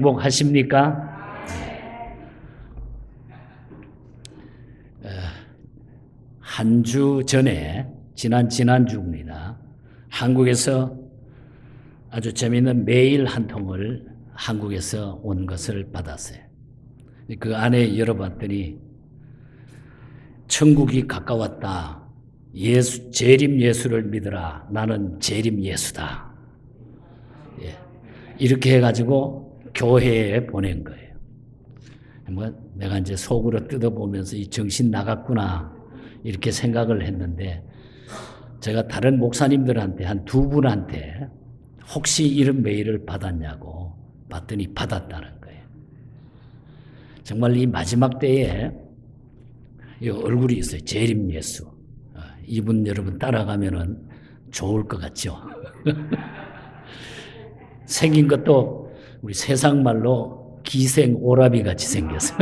행복하십니까? 한 주 전에 지난주입니다. 한국에서 아주 재미있는 메일 한 통을 한국에서 온 것을 받았어요. 그 안에 열어봤더니 천국이 가까웠다. 재림 예수를 믿으라. 나는 재림 예수다. 이렇게 해가지고 교회에 보낸 거예요. 내가 이제 속으로 뜯어보면서 이 정신 나갔구나 이렇게 생각을 했는데, 제가 다른 목사님들한테 한 두 분한테 혹시 이런 메일을 받았냐고 봤더니 받았다는 거예요. 정말 이 마지막 때에 이 얼굴이 있어요. 재림 예수. 이분 여러분 따라가면은 좋을 것 같죠? 생긴 것도 우리 세상 말로 기생 오라비 같이 생겼어요.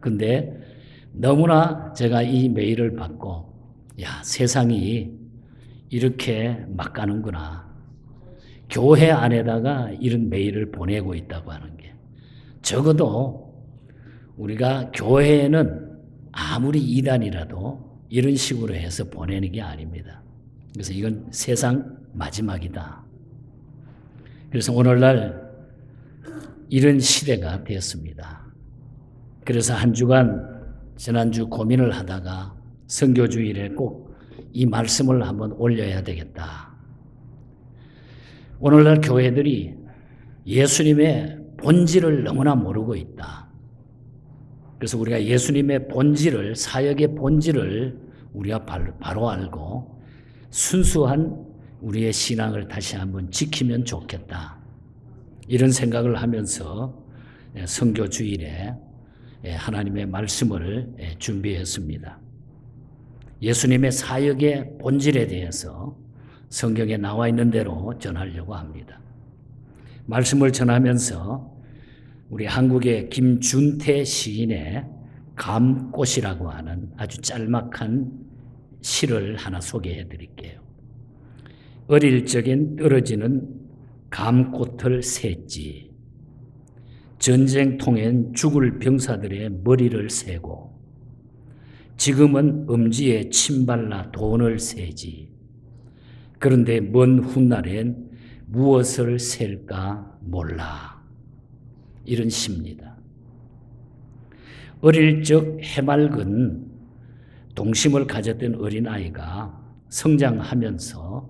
근데 너무나 제가 이 메일을 받고, 야, 세상이 이렇게 막 가는구나. 교회 안에다가 이런 메일을 보내고 있다고 하는 게. 적어도 우리가 교회에는 아무리 이단이라도 이런 식으로 해서 보내는 게 아닙니다. 그래서 이건 세상 마지막이다. 그래서 오늘날 이런 시대가 되었습니다. 그래서 한 주간 지난주 고민을 하다가 선교주일에 꼭 이 말씀을 한번 올려야 되겠다. 오늘날 교회들이 예수님의 본질을 너무나 모르고 있다. 그래서 우리가 예수님의 본질을, 사역의 본질을 우리가 바로 알고 순수한 우리의 신앙을 다시 한번 지키면 좋겠다. 이런 생각을 하면서 선교주일에 하나님의 말씀을 준비했습니다. 예수님의 사역의 본질에 대해서 성경에 나와 있는 대로 전하려고 합니다. 말씀을 전하면서 우리 한국의 김준태 시인의 감꽃이라고 하는 아주 짤막한 시를 하나 소개해 드릴게요. 어릴 적엔 떨어지는 감꽃을 샜지. 전쟁통엔 죽을 병사들의 머리를 세고, 지금은 엄지에 침발라 돈을 세지. 그런데 먼 훗날엔 무엇을 셀까 몰라. 이런 시입니다. 어릴 적 해맑은 동심을 가졌던 어린아이가 성장하면서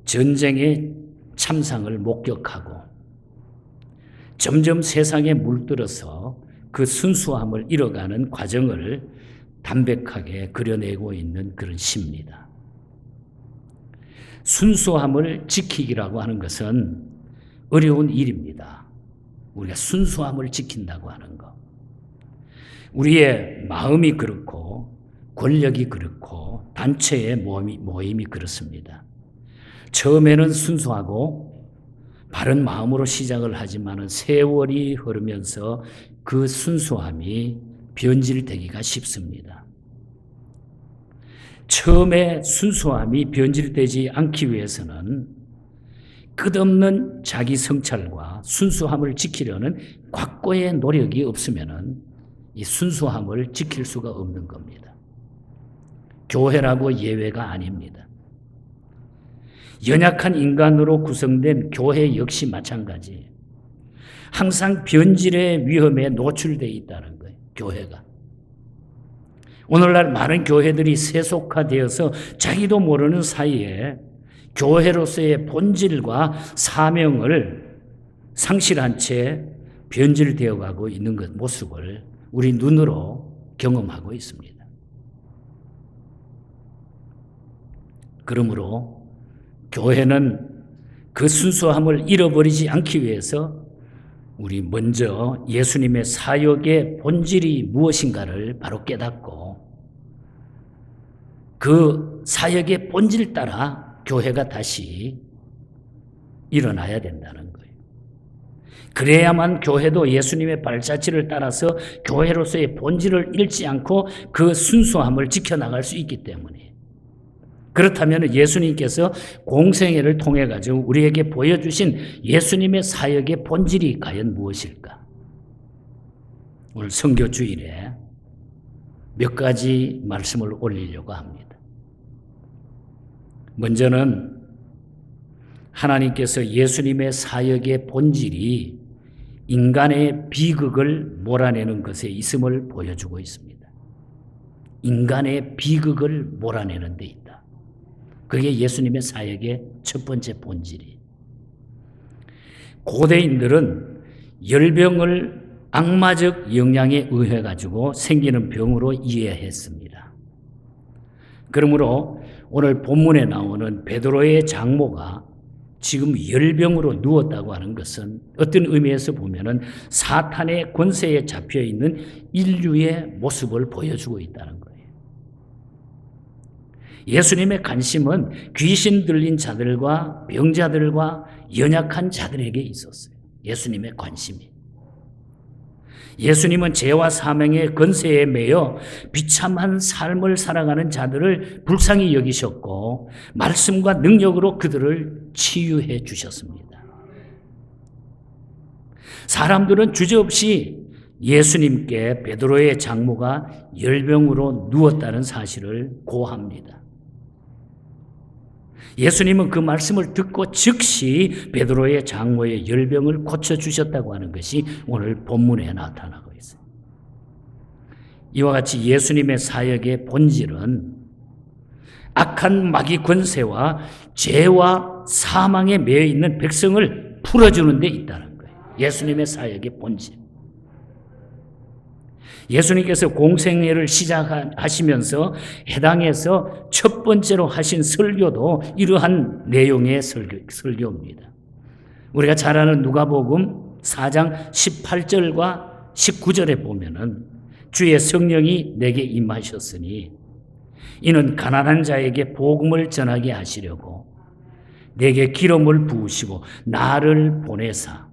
전쟁의 참상을 목격하고 점점 세상에 물들어서 그 순수함을 잃어가는 과정을 담백하게 그려내고 있는 그런 시입니다. 순수함을 지키기라고 하는 것은 어려운 일입니다. 우리가 순수함을 지킨다고 하는 것. 우리의 마음이 그렇고 권력이 그렇고 단체의 모임이 그렇습니다. 처음에는 순수하고 바른 마음으로 시작을 하지만 세월이 흐르면서 그 순수함이 변질되기가 쉽습니다. 처음에 순수함이 변질되지 않기 위해서는 끝없는 자기 성찰과 순수함을 지키려는 곽고의 노력이 없으면 이 순수함을 지킬 수가 없는 겁니다. 교회라고 예외가 아닙니다. 연약한 인간으로 구성된 교회 역시 마찬가지. 항상 변질의 위험에 노출되어 있다는 거예요. 교회가. 오늘날 많은 교회들이 세속화되어서 자기도 모르는 사이에 교회로서의 본질과 사명을 상실한 채 변질되어 가고 있는 것 모습을 우리 눈으로 경험하고 있습니다. 그러므로 교회는 그 순수함을 잃어버리지 않기 위해서 우리 먼저 예수님의 사역의 본질이 무엇인가를 바로 깨닫고 그 사역의 본질 따라 교회가 다시 일어나야 된다는 거예요. 그래야만 교회도 예수님의 발자취를 따라서 교회로서의 본질을 잃지 않고 그 순수함을 지켜나갈 수 있기 때문에. 그렇다면 예수님께서 공생애를 통해 가지고 우리에게 보여주신 예수님의 사역의 본질이 과연 무엇일까? 오늘 선교 주일에 몇 가지 말씀을 올리려고 합니다. 먼저는 하나님께서 예수님의 사역의 본질이 인간의 비극을 몰아내는 것에 있음을 보여주고 있습니다. 인간의 비극을 몰아내는 데 있다. 그게 예수님의 사역의 첫 번째 본질이에요. 고대인들은 열병을 악마적 영향에 의해 가지고 생기는 병으로 이해했습니다. 그러므로 오늘 본문에 나오는 베드로의 장모가 지금 열병으로 누웠다고 하는 것은 어떤 의미에서 보면은 사탄의 권세에 잡혀 있는 인류의 모습을 보여주고 있다는 거예요. 예수님의 관심은 귀신 들린 자들과 병자들과 연약한 자들에게 있었어요. 예수님의 관심이. 예수님은 죄와 사망의 권세에 매여 비참한 삶을 살아가는 자들을 불쌍히 여기셨고 말씀과 능력으로 그들을 치유해 주셨습니다. 사람들은 주저없이 예수님께 베드로의 장모가 열병으로 누웠다는 사실을 고합니다. 예수님은 그 말씀을 듣고 즉시 베드로의 장모의 열병을 고쳐주셨다고 하는 것이 오늘 본문에 나타나고 있어요. 이와 같이 예수님의 사역의 본질은 악한 마귀 권세와 죄와 사망에 매여 있는 백성을 풀어주는 데 있다는 거예요. 예수님의 사역의 본질. 예수님께서 공생애를 시작하시면서 해당해서 첫 번째로 하신 설교도 이러한 내용의 설교입니다. 우리가 잘 아는 누가복음 4장 18절과 19절에 보면은 주의 성령이 내게 임하셨으니 이는 가난한 자에게 복음을 전하게 하시려고 내게 기름을 부으시고 나를 보내사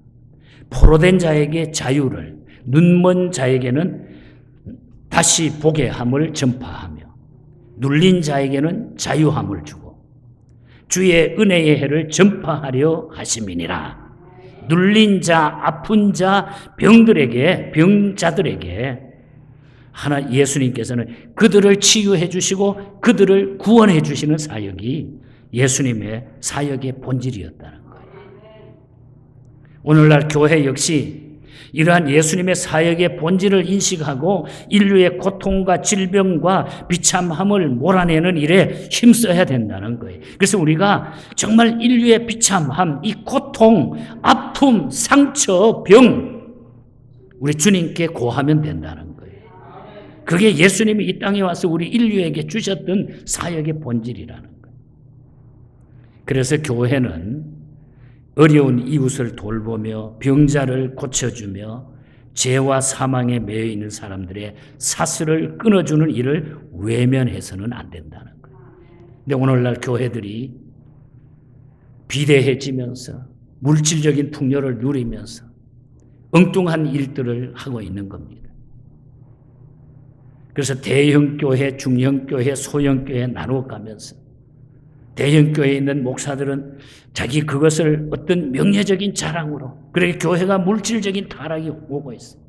포로된 자에게 자유를 눈먼 자에게는 다시 보게 함을 전파하며 눌린 자에게는 자유함을 주고 주의 은혜의 해를 전파하려 하심이니라. 눌린 자, 아픈 자, 병자들에게 예수님께서는 그들을 치유해 주시고 그들을 구원해 주시는 사역이 예수님의 사역의 본질이었다는 거예요. 오늘날 교회 역시 이러한 예수님의 사역의 본질을 인식하고 인류의 고통과 질병과 비참함을 몰아내는 일에 힘써야 된다는 거예요. 그래서 우리가 정말 인류의 비참함, 이 고통, 아픔, 상처, 병 우리 주님께 고하면 된다는 거예요. 그게 예수님이 이 땅에 와서 우리 인류에게 주셨던 사역의 본질이라는 거예요. 그래서 교회는 어려운 이웃을 돌보며 병자를 고쳐주며 죄와 사망에 매여 있는 사람들의 사슬을 끊어주는 일을 외면해서는 안 된다는 거예요. 근데 오늘날 교회들이 비대해지면서 물질적인 풍요를 누리면서 엉뚱한 일들을 하고 있는 겁니다. 그래서 대형교회, 중형교회, 소형교회 나눠가면서 대형교회에 있는 목사들은 자기 그것을 어떤 명예적인 자랑으로 그래 교회가 물질적인 타락이 오고 있어요.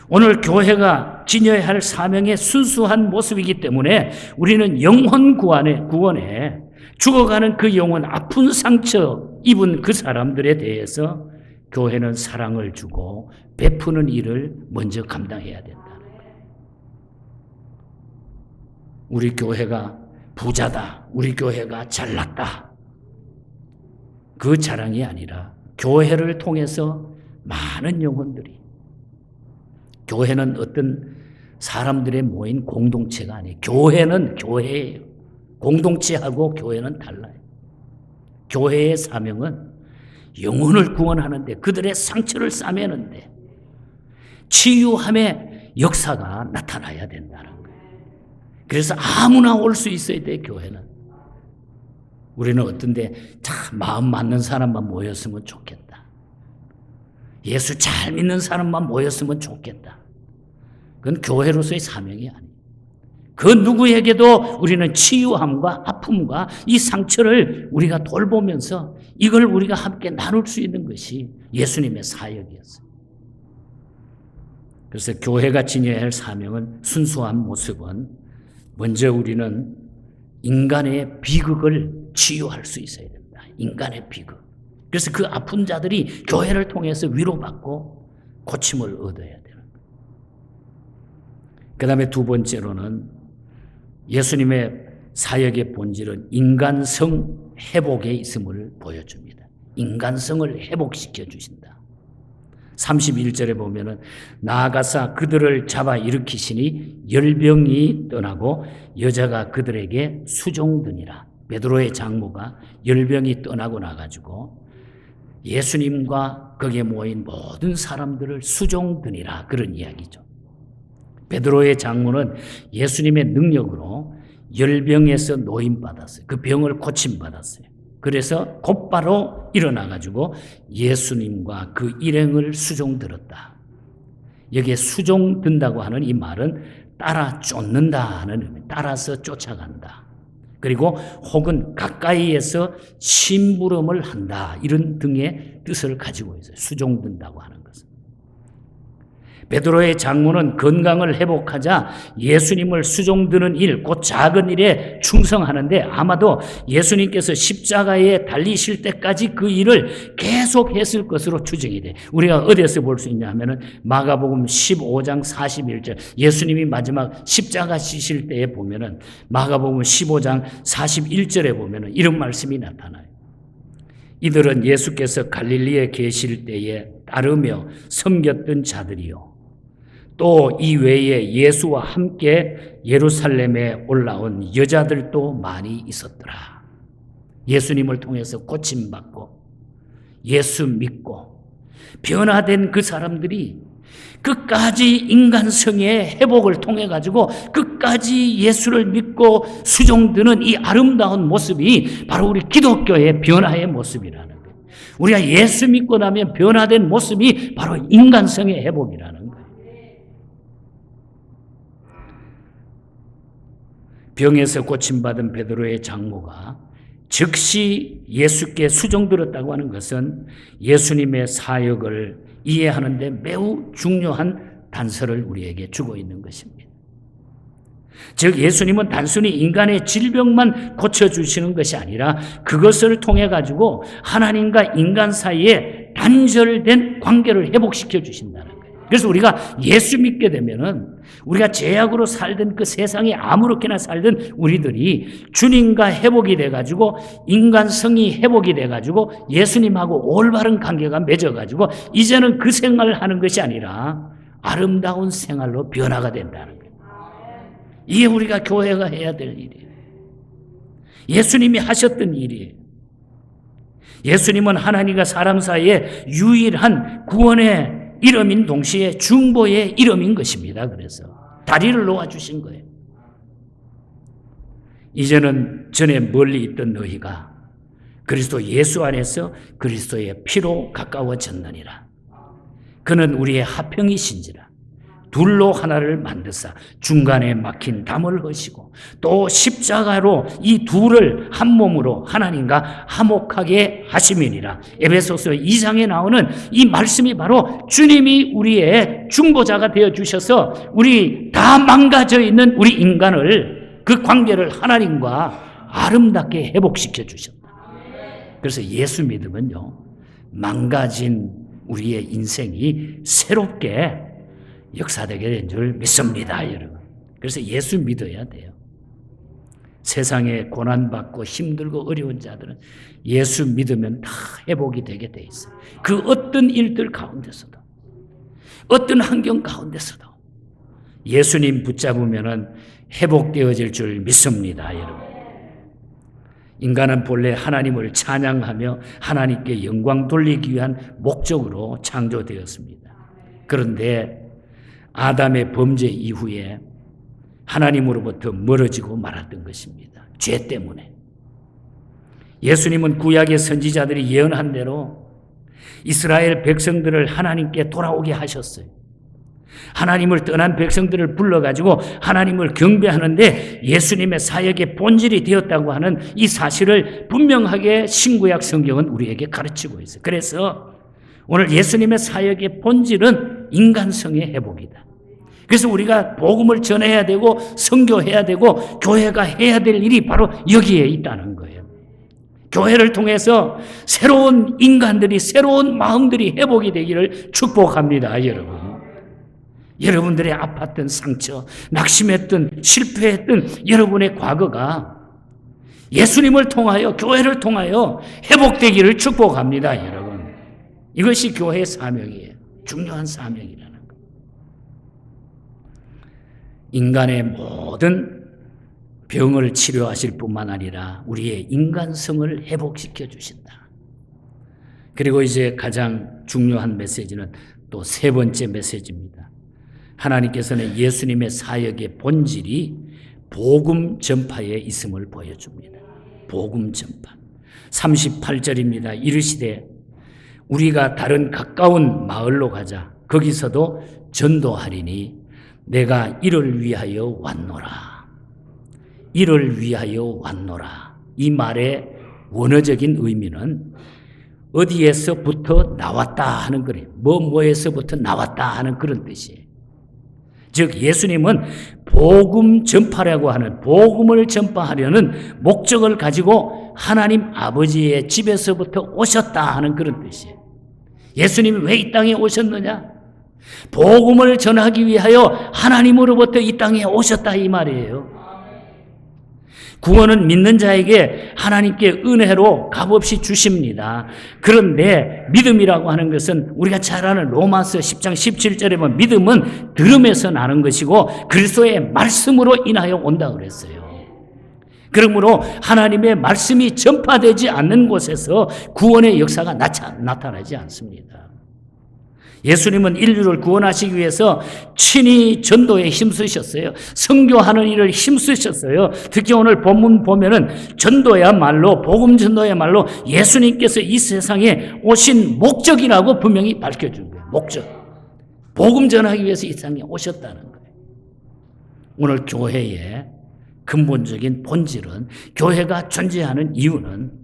오늘 교회가 지녀야 할 사명의 순수한 모습이기 때문에 우리는 영혼 구원에 죽어가는 그 영혼 아픈 상처 입은 그 사람들에 대해서 교회는 사랑을 주고 베푸는 일을 먼저 감당해야 된다. 우리 교회가 부자다. 우리 교회가 잘났다. 그 자랑이 아니라 교회를 통해서 많은 영혼들이 교회는 어떤 사람들의 모인 공동체가 아니에요. 교회는 교회예요. 공동체하고 교회는 달라요. 교회의 사명은 영혼을 구원하는데 그들의 상처를 싸매는데 치유함의 역사가 나타나야 된다는 거예요. 그래서 아무나 올 수 있어야 돼, 교회는. 우리는 어떤데 참 마음 맞는 사람만 모였으면 좋겠다. 예수 잘 믿는 사람만 모였으면 좋겠다. 그건 교회로서의 사명이 아니에요. 그 누구에게도 우리는 치유함과 아픔과 이 상처를 우리가 돌보면서 이걸 우리가 함께 나눌 수 있는 것이 예수님의 사역이었어요. 그래서 교회가 지녀야 할 사명은, 순수한 모습은 먼저 우리는 인간의 비극을 치유할 수 있어야 된다. 인간의 비극. 그래서 그 아픈 자들이 교회를 통해서 위로받고 고침을 얻어야 되는 거예요. 그 다음에 두 번째로는 예수님의 사역의 본질은 인간성 회복에 있음을 보여줍니다. 인간성을 회복시켜 주신다. 31절에 보면은 나아가사 그들을 잡아 일으키시니 열병이 떠나고 여자가 그들에게 수종드니라. 베드로의 장모가 열병이 떠나고 나가지고 예수님과 거기에 모인 모든 사람들을 수종드니라, 그런 이야기죠. 베드로의 장모는 예수님의 능력으로 열병에서 노임받았어요. 그 병을 고침받았어요. 그래서 곧바로 일어나가지고 예수님과 그 일행을 수종들었다. 여기에 수종든다고 하는 이 말은 따라 쫓는다 하는 의미, 따라서 쫓아간다. 그리고 혹은 가까이에서 심부름을 한다, 이런 등의 뜻을 가지고 있어요. 수종든다고 하는 것은. 베드로의 장모는 건강을 회복하자 예수님을 수종드는 일, 곧 작은 일에 충성하는데 아마도 예수님께서 십자가에 달리실 때까지 그 일을 계속했을 것으로 추정이 돼. 우리가 어디에서 볼 수 있냐 하면은 마가복음 15장 41절, 예수님이 마지막 십자가 지실 때에 보면은 마가복음 15장 41절에 보면은 이런 말씀이 나타나요. 이들은 예수께서 갈릴리에 계실 때에 따르며 섬겼던 자들이요, 또 이 외에 예수와 함께 예루살렘에 올라온 여자들도 많이 있었더라. 예수님을 통해서 고침받고 예수 믿고 변화된 그 사람들이 끝까지 인간성의 회복을 통해 가지고 끝까지 예수를 믿고 수종드는 이 아름다운 모습이 바로 우리 기독교의 변화의 모습이라는 거예요. 우리가 예수 믿고 나면 변화된 모습이 바로 인간성의 회복이라는 거예요. 병에서 고침받은 베드로의 장모가 즉시 예수께 수종들었다고 하는 것은 예수님의 사역을 이해하는 데 매우 중요한 단서를 우리에게 주고 있는 것입니다. 즉 예수님은 단순히 인간의 질병만 고쳐주시는 것이 아니라 그것을 통해 가지고 하나님과 인간 사이에 단절된 관계를 회복시켜 주신다는 거예요. 그래서 우리가 예수 믿게 되면은 우리가 죄악으로 살던 그 세상에 아무렇게나 살던 우리들이 주님과 회복이 돼가지고 인간성이 회복이 돼가지고 예수님하고 올바른 관계가 맺어가지고 이제는 그 생활을 하는 것이 아니라 아름다운 생활로 변화가 된다는 거예요. 이게 우리가 교회가 해야 될 일이에요. 예수님이 하셨던 일이에요. 예수님은 하나님과 사람 사이에 유일한 구원의 이름인 동시에 중보의 이름인 것입니다. 그래서 다리를 놓아주신 거예요. 이제는 전에 멀리 있던 너희가 그리스도 예수 안에서 그리스도의 피로 가까워졌느니라. 그는 우리의 화평이신지라. 둘로 하나를 만드사 중간에 막힌 담을 허시고 또 십자가로 이 둘을 한 몸으로 하나님과 화목하게 하심이니라. 에베소서 2장에 나오는 이 말씀이 바로 주님이 우리의 중보자가 되어주셔서 우리 다 망가져 있는 우리 인간을, 그 관계를 하나님과 아름답게 회복시켜 주셨다. 그래서 예수 믿으면요, 망가진 우리의 인생이 새롭게 역사되게 된 줄 믿습니다, 여러분. 그래서 예수 믿어야 돼요. 세상에 고난받고 힘들고 어려운 자들은 예수 믿으면 다 회복이 되게 돼 있어요. 그 어떤 일들 가운데서도, 어떤 환경 가운데서도 예수님 붙잡으면 회복되어질 줄 믿습니다, 여러분. 인간은 본래 하나님을 찬양하며 하나님께 영광 돌리기 위한 목적으로 창조되었습니다. 그런데 아담의 범죄 이후에 하나님으로부터 멀어지고 말았던 것입니다. 죄 때문에. 예수님은 구약의 선지자들이 예언한 대로 이스라엘 백성들을 하나님께 돌아오게 하셨어요. 하나님을 떠난 백성들을 불러가지고 하나님을 경배하는데 예수님의 사역의 본질이 되었다고 하는 이 사실을 분명하게 신구약 성경은 우리에게 가르치고 있어요. 그래서 오늘 예수님의 사역의 본질은 인간성의 회복이다. 그래서 우리가 복음을 전해야 되고 선교해야 되고 교회가 해야 될 일이 바로 여기에 있다는 거예요. 교회를 통해서 새로운 인간들이, 새로운 마음들이 회복이 되기를 축복합니다, 여러분. 여러분들의 아팠던 상처, 낙심했던, 실패했던 여러분의 과거가 예수님을 통하여, 교회를 통하여 회복되기를 축복합니다, 여러분. 이것이 교회의 사명이에요. 중요한 사명이라는 것. 인간의 모든 병을 치료하실 뿐만 아니라 우리의 인간성을 회복시켜 주신다. 그리고 이제 가장 중요한 메시지는 또 세 번째 메시지입니다. 하나님께서는 예수님의 사역의 본질이 복음 전파에 있음을 보여줍니다. 복음 전파. 38절입니다. 이르시되 우리가 다른 가까운 마을로 가자. 거기서도 전도하리니 내가 이를 위하여 왔노라. 이를 위하여 왔노라. 이 말의 원어적인 의미는 어디에서부터 나왔다 하는 거예요. 뭐에서부터 나왔다 하는 그런 뜻이에요. 즉 예수님은 복음 전파라고 하는, 복음을 전파하려는 목적을 가지고 하나님 아버지의 집에서부터 오셨다 하는 그런 뜻이에요. 예수님이 왜 이 땅에 오셨느냐? 복음을 전하기 위하여 하나님으로부터 이 땅에 오셨다 이 말이에요. 구원은 믿는 자에게 하나님께 은혜로 값없이 주십니다. 그런데 믿음이라고 하는 것은 우리가 잘 아는 로마서 10장 17절에 보면 믿음은 들음에서 나는 것이고 그리스도의 말씀으로 인하여 온다 그랬어요. 그러므로 하나님의 말씀이 전파되지 않는 곳에서 구원의 역사가 나타나지 않습니다. 예수님은 인류를 구원하시기 위해서 친히 전도에 힘쓰셨어요. 선교하는 일을 힘쓰셨어요. 특히 오늘 본문 보면은 전도야말로, 복음 전도야말로 예수님께서 이 세상에 오신 목적이라고 분명히 밝혀준 거예요. 목적. 복음 전하기 위해서 이 세상에 오셨다는 거예요. 오늘 교회의 근본적인 본질은, 교회가 존재하는 이유는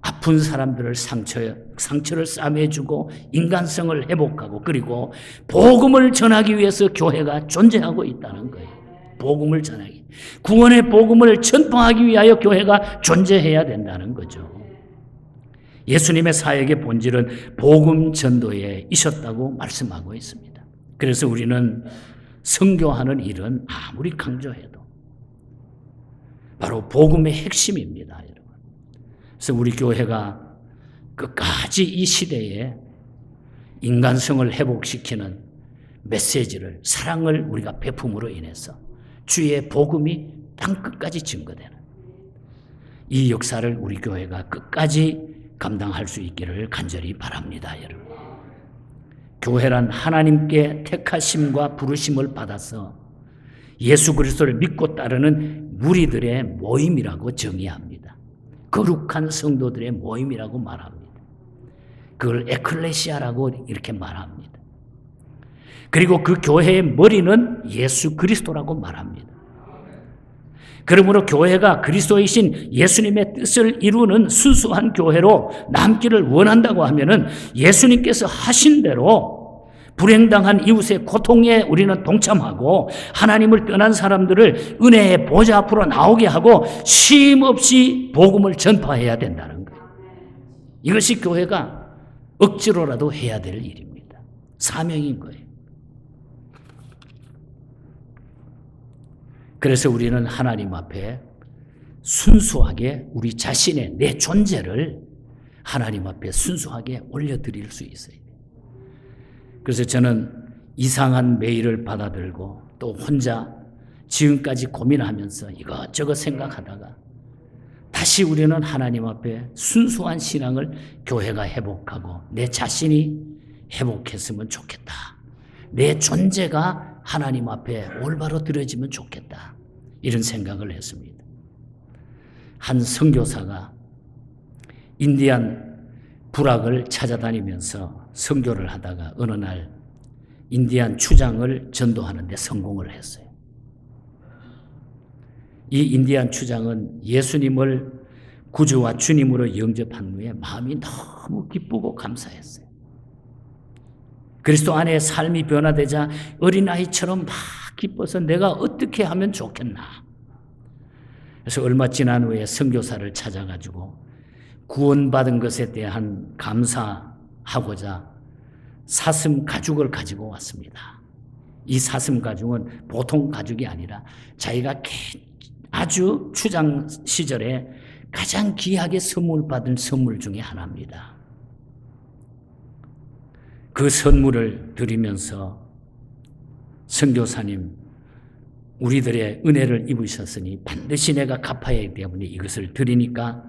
아픈 사람들을 상처를 싸매주고 인간성을 회복하고 그리고 복음을 전하기 위해서 교회가 존재하고 있다는 거예요. 복음을 전하기. 구원의 복음을 전파하기 위하여 교회가 존재해야 된다는 거죠. 예수님의 사역의 본질은 복음 전도에 있었다고 말씀하고 있습니다. 그래서 우리는 선교하는 일은 아무리 강조해도 바로 복음의 핵심입니다. 그래서 우리 교회가 끝까지 이 시대에 인간성을 회복시키는 메시지를, 사랑을 우리가 베품으로 인해서 주의 복음이 땅끝까지 증거되는 이 역사를 우리 교회가 끝까지 감당할 수 있기를 간절히 바랍니다, 여러분. 교회란 하나님께 택하심과 부르심을 받아서 예수 그리스도를 믿고 따르는 무리들의 모임이라고 정의합니다. 거룩한 성도들의 모임이라고 말합니다. 그걸 에클레시아라고 이렇게 말합니다. 그리고 그 교회의 머리는 예수 그리스도라고 말합니다. 그러므로 교회가 그리스도이신 예수님의 뜻을 이루는 순수한 교회로 남기를 원한다고 하면은 예수님께서 하신 대로 불행당한 이웃의 고통에 우리는 동참하고 하나님을 떠난 사람들을 은혜의 보좌 앞으로 나오게 하고 쉼 없이 복음을 전파해야 된다는 거예요. 이것이 교회가 억지로라도 해야 될 일입니다. 사명인 거예요. 그래서 우리는 하나님 앞에 순수하게 우리 자신의 내 존재를 하나님 앞에 순수하게 올려드릴 수 있어요. 그래서 저는 이상한 메일을 받아들고 또 혼자 지금까지 고민하면서 이것저것 생각하다가 다시 우리는 하나님 앞에 순수한 신앙을 교회가 회복하고 내 자신이 회복했으면 좋겠다. 내 존재가 하나님 앞에 올바로 들어지면 좋겠다. 이런 생각을 했습니다. 한 선교사가 인디안 부락을 찾아다니면서 선교를 하다가 어느 날 인디안 추장을 전도하는 데 성공을 했어요. 이 인디안 추장은 예수님을 구주와 주님으로 영접한 후에 마음이 너무 기쁘고 감사했어요. 그리스도 안에 삶이 변화되자 어린아이처럼 막 기뻐서 내가 어떻게 하면 좋겠나. 그래서 얼마 지난 후에 선교사를 찾아가지고 구원받은 것에 대한 감사하고자 사슴 가죽을 가지고 왔습니다. 이 사슴 가죽은 보통 가죽이 아니라 자기가 아주 추장 시절에 가장 귀하게 선물 받은 선물 중에 하나입니다. 그 선물을 드리면서 선교사님, 우리들의 은혜를 입으셨으니 반드시 내가 갚아야 하기 때문에 이것을 드리니까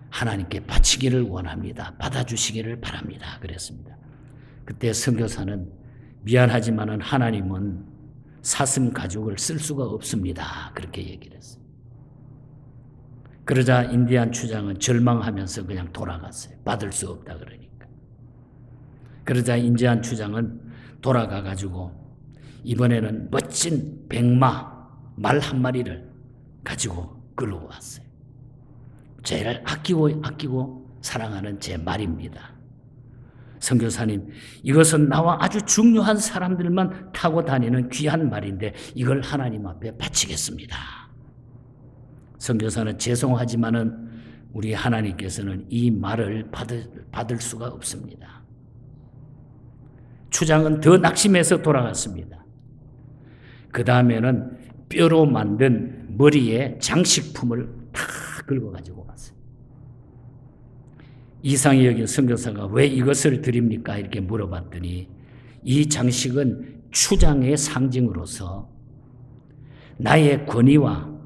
하나님께 바치기를 원합니다. 받아주시기를 바랍니다. 그랬습니다. 그때 선교사는 미안하지만은 하나님은 사슴 가죽을 쓸 수가 없습니다. 그렇게 얘기를 했어요. 그러자 인디안 추장은 절망하면서 그냥 돌아갔어요. 받을 수 없다 그러니까. 그러자 인디안 추장은 돌아가가지고 이번에는 멋진 백마, 말 한 마리를 가지고 끌어왔어요. 제일 아끼고 사랑하는 제 말입니다. 선교사님, 이것은 나와 아주 중요한 사람들만 타고 다니는 귀한 말인데 이걸 하나님 앞에 바치겠습니다. 선교사는 죄송하지만은 우리 하나님께서는 이 말을 받을 수가 없습니다. 추장은 더 낙심해서 돌아갔습니다. 그 다음에는 뼈로 만든 머리에 장식품을 다 긁어가지고 왔어요. 이상히 여긴 선교사가 왜 이것을 드립니까? 이렇게 물어봤더니 이 장식은 추장의 상징으로서 나의 권위와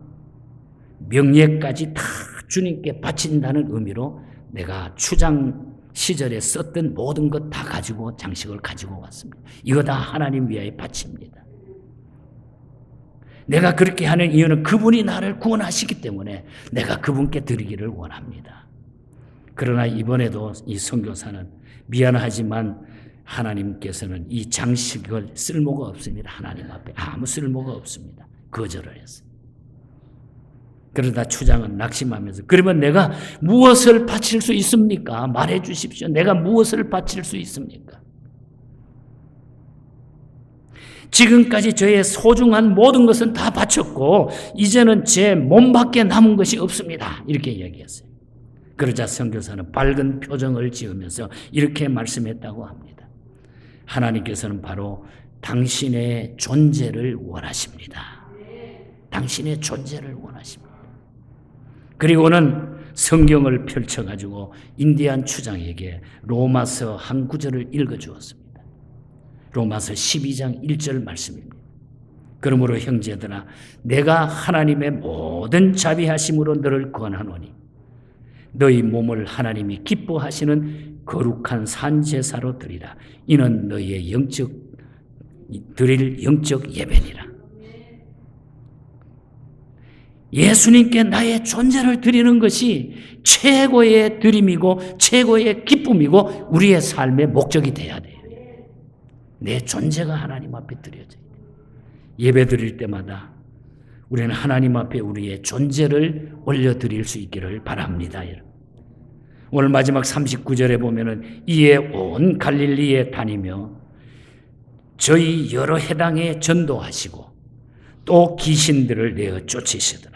명예까지 다 주님께 바친다는 의미로 내가 추장 시절에 썼던 모든 것 다 가지고 장식을 가지고 왔습니다. 이거 다 하나님 위하여 바칩니다. 내가 그렇게 하는 이유는 그분이 나를 구원하시기 때문에 내가 그분께 드리기를 원합니다. 그러나 이번에도 이 선교사는 미안하지만 하나님께서는 이 장식을 쓸모가 없습니다. 하나님 앞에 아무 쓸모가 없습니다. 거절을 했어요. 그러다 추장은 낙심하면서 그러면 내가 무엇을 바칠 수 있습니까? 말해 주십시오. 내가 무엇을 바칠 수 있습니까? 지금까지 저의 소중한 모든 것은 다 바쳤고 이제는 제 몸밖에 남은 것이 없습니다. 이렇게 이야기했어요. 그러자 선교사는 밝은 표정을 지으면서 이렇게 말씀했다고 합니다. 하나님께서는 바로 당신의 존재를 원하십니다. 당신의 존재를 원하십니다. 그리고는 성경을 펼쳐가지고 인디안 추장에게 로마서 한 구절을 읽어주었습니다. 로마서 12장 1절 말씀입니다. 그러므로 형제들아 내가 하나님의 모든 자비하심으로 너를 권하노니 너희 몸을 하나님이 기뻐하시는 거룩한 산제사로 드리라. 이는 너희의 드릴 영적 예배니라. 예수님께 나의 존재를 드리는 것이 최고의 드림이고 최고의 기쁨이고 우리의 삶의 목적이 돼야 돼요. 내 존재가 하나님 앞에 드려져야 돼요. 예배 드릴 때마다 우리는 하나님 앞에 우리의 존재를 올려드릴 수 있기를 바랍니다. 오늘 마지막 39절에 보면은 이에 온 갈릴리에 다니며 저희 여러 해당에 전도하시고 또 귀신들을 내어 쫓으시더라.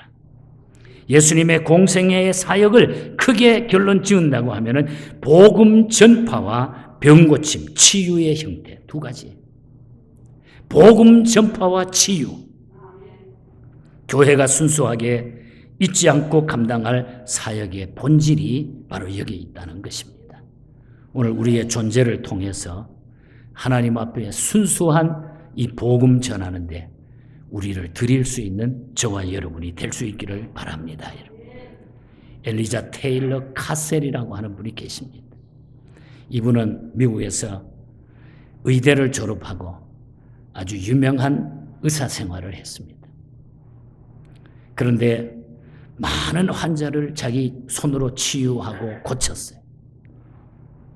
예수님의 공생애의 사역을 크게 결론 지은다고 하면은 복음 전파와 병고침, 치유의 형태 두 가지. 복음 전파와 치유. 교회가 순수하게 잊지 않고 감당할 사역의 본질이 바로 여기에 있다는 것입니다. 오늘 우리의 존재를 통해서 하나님 앞에 순수한 이 복음 전하는데 우리를 드릴 수 있는 저와 여러분이 될 수 있기를 바랍니다. 엘리자 테일러 카셀이라고 하는 분이 계십니다. 이분은 미국에서 의대를 졸업하고 아주 유명한 의사 생활을 했습니다. 그런데 많은 환자를 자기 손으로 치유하고 고쳤어요.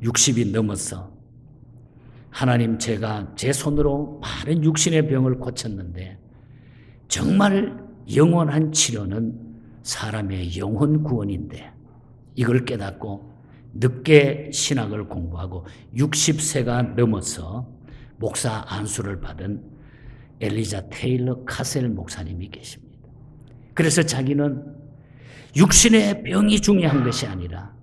60이 넘어서 하나님, 제가 제 손으로 많은 육신의 병을 고쳤는데 정말 영원한 치료는 사람의 영혼 구원인데, 이걸 깨닫고 늦게 신학을 공부하고 60세가 넘어서 목사 안수를 받은 엘리자 테일러 카셀 목사님이 계십니다. 그래서 자기는 육신의 병이 중요한 것이 아니라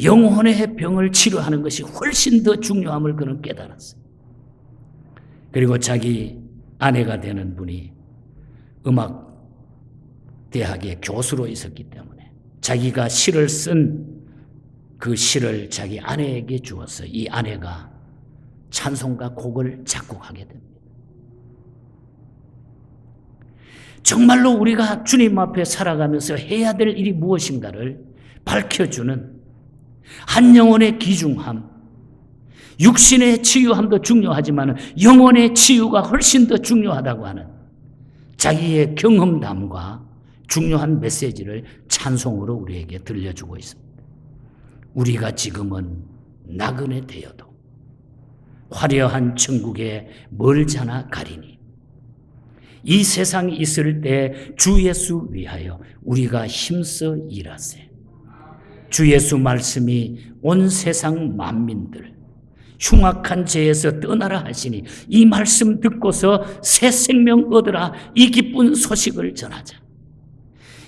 영혼의 병을 치료하는 것이 훨씬 더 중요함을 그는 깨달았어요. 그리고 자기 아내가 되는 분이 음악대학의 교수로 있었기 때문에 자기가 시를 쓴 그 시를 자기 아내에게 주어서 이 아내가 찬송가 곡을 작곡하게 됩니다. 정말로 우리가 주님 앞에 살아가면서 해야 될 일이 무엇인가를 밝혀주는 한 영혼의 귀중함, 육신의 치유함도 중요하지만 영혼의 치유가 훨씬 더 중요하다고 하는 자기의 경험담과 중요한 메시지를 찬송으로 우리에게 들려주고 있습니다. 우리가 지금은 나그네 되어도 화려한 천국에 멀잖아 가리니, 이 세상에 있을 때 주 예수 위하여 우리가 힘써 일하세. 주 예수 말씀이 온 세상 만민들 흉악한 죄에서 떠나라 하시니, 이 말씀 듣고서 새 생명 얻으라, 이 기쁜 소식을 전하자.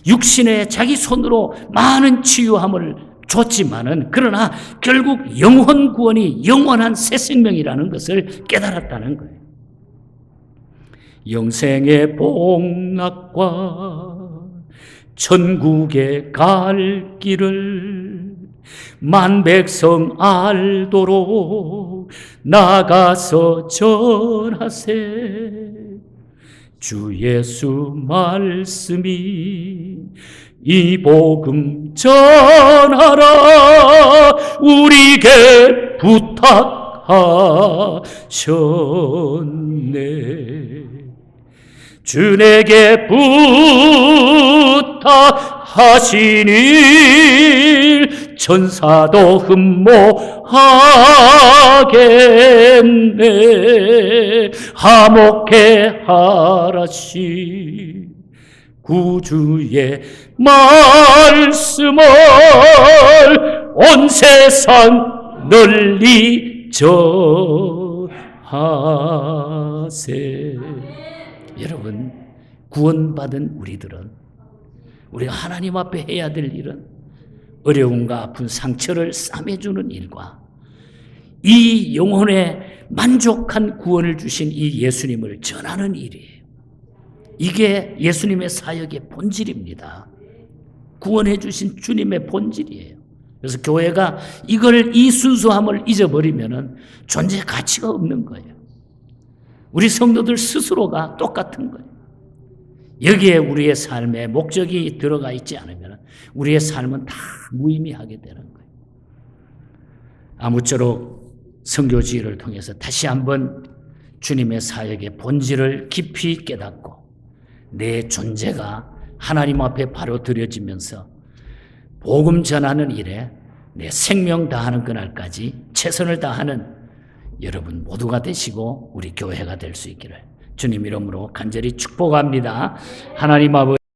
육신에 자기 손으로 많은 치유함을 줬지만은, 그러나 결국 영혼 구원이 영원한 새 생명이라는 것을 깨달았다는 거예요. 영생의 복락과 천국에 갈 길을 만백성 알도록 나가서 전하세. 주 예수 말씀이 이 복음 전하라 우리에게 부탁하셨네. 주 내게 부탁하시니 천사도 흠모하겠네. 화목해 하라시 구주의 말씀을 온 세상 널리 전하세. 여러분, 구원받은 우리들은 우리가 하나님 앞에 해야 될 일은 어려움과 아픈 상처를 싸매주는 일과 이 영혼에 만족한 구원을 주신 이 예수님을 전하는 일이에요. 이게 예수님의 사역의 본질입니다. 구원해 주신 주님의 본질이에요. 그래서 교회가 이 순수함을 잊어버리면 존재 가치가 없는 거예요. 우리 성도들 스스로가 똑같은 거예요. 여기에 우리의 삶의 목적이 들어가 있지 않으면 우리의 삶은 다 무의미하게 되는 거예요. 아무쪼록 선교지를 통해서 다시 한번 주님의 사역의 본질을 깊이 깨닫고 내 존재가 하나님 앞에 바로 드려지면서 복음 전하는 일에 내 생명 다하는 그날까지 최선을 다하는 여러분 모두가 되시고 우리 교회가 될 수 있기를 주님 이름으로 간절히 축복합니다. 하나님 아버지,